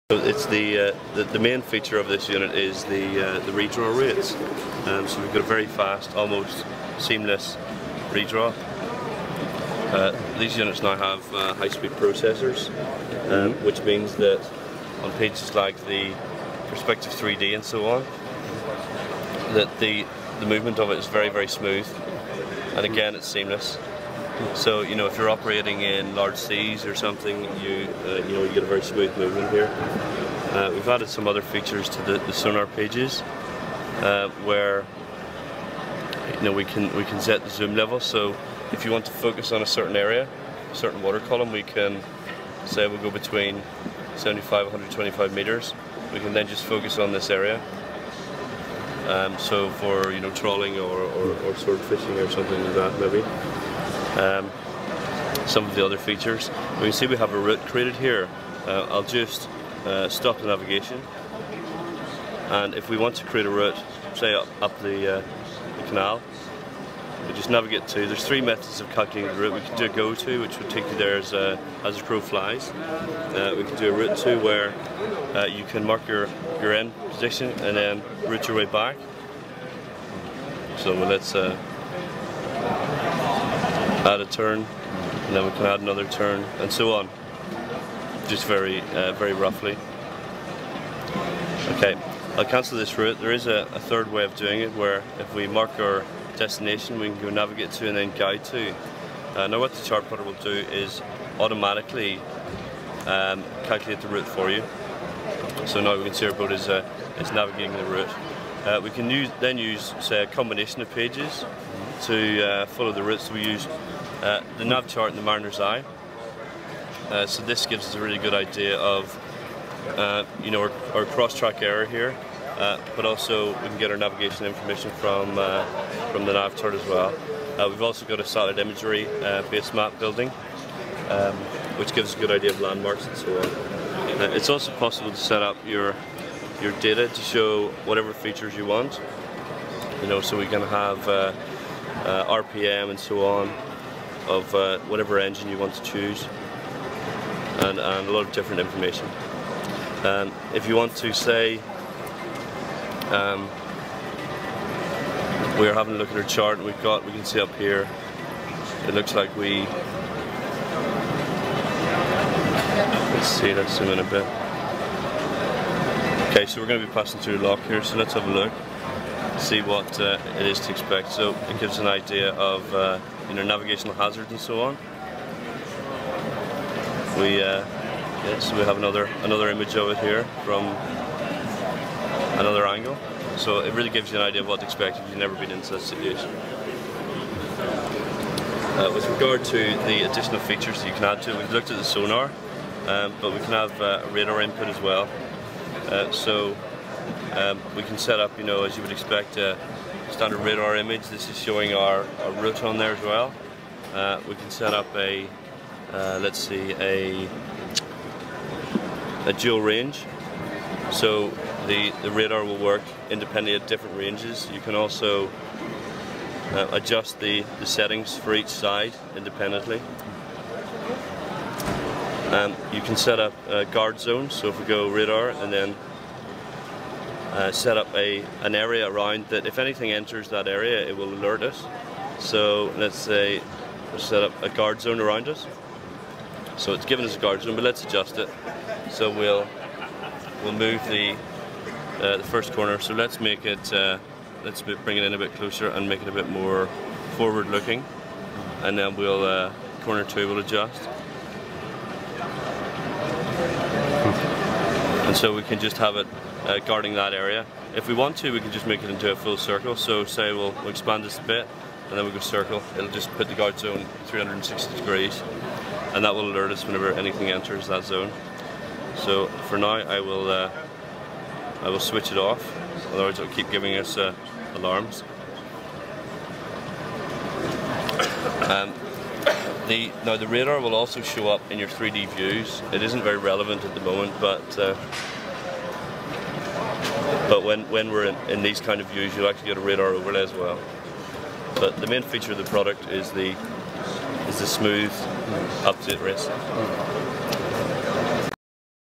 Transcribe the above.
So it's the main feature of this unit is the redraw rates. So we've got a very fast, almost seamless redraw. These units now have high-speed processors, which means that on pages like the Perspective 3D and so on, that the movement of it is very, very smooth, and again it's seamless. So you know, if you're operating in large seas or something, you get a very smooth movement here. We've added some other features to the sonar pages, where we can set the zoom level. So if you want to focus on a certain area, a certain water column, we can say we'll go between 75 and 125 meters. We can then just focus on this area. So for trawling or sword fishing or something like that, maybe. Some of the other features. We can see we have a route created here. I'll just stop the navigation, and if we want to create a route, say up the canal, we just navigate to. There's three methods of calculating the route. We can do a go to, which would take you there as the crow flies. We can do a route to, where you can mark your end position and then route your way back. So let's add a turn, and then we can add another turn, and so on. Just very roughly. Okay, I'll cancel this route. There is a third way of doing it, where if we mark our destination, we can go navigate to and then guide to. Now what the chart plotter will do is automatically calculate the route for you. So now we can see our boat is navigating the route. We can then use, say, a combination of pages to follow the route. So we use the nav chart and the mariner's eye. So this gives us a really good idea of our cross-track error here, but also we can get our navigation information from the nav chart as well. We've also got a satellite imagery base map building, which gives us a good idea of landmarks and so on. It's also possible to set up your data to show whatever features you want. So we can have RPM and so on of whatever engine you want to choose, and a lot of different information. If you want to say, we're having a look at our chart, we can see up here, it looks like let's zoom in a bit. Okay, so we're going to be passing through the lock here, so let's have a look, see what it is to expect. So it gives an idea of navigational hazards and so on. So we have another image of it here from another angle. So it really gives you an idea of what to expect if you've never been in such a situation. With regard to the additional features that you can add to it, we've looked at the sonar, but we can have a radar input as well. So we can set up, as you would expect, a standard radar image. This is showing our route on there as well. We can set up a dual range, so the radar will work independently at different ranges. You can also adjust the settings for each side independently. You can set up guard zones, so if we go radar and then set up an area around that, if anything enters that area, it will alert us. So let's say we'll set up a guard zone around us. So it's given us a guard zone, but let's adjust it. So we'll move the first corner. So let's make it let's bring it in a bit closer and make it a bit more forward looking, and then we'll corner 2 will adjust. And so we can just have it guarding that area. If we want to, we can just make it into a full circle. So say we'll expand this a bit, and then we go circle. It'll just put the guard zone 360 degrees, and that will alert us whenever anything enters that zone. So for now, I will switch it off. Otherwise, it'll keep giving us alarms. Now the radar will also show up in your 3D views. It isn't very relevant at the moment, but when we're in these kind of views, you'll actually get a radar overlay as well. But the main feature of the product is the smooth, up-to-date race.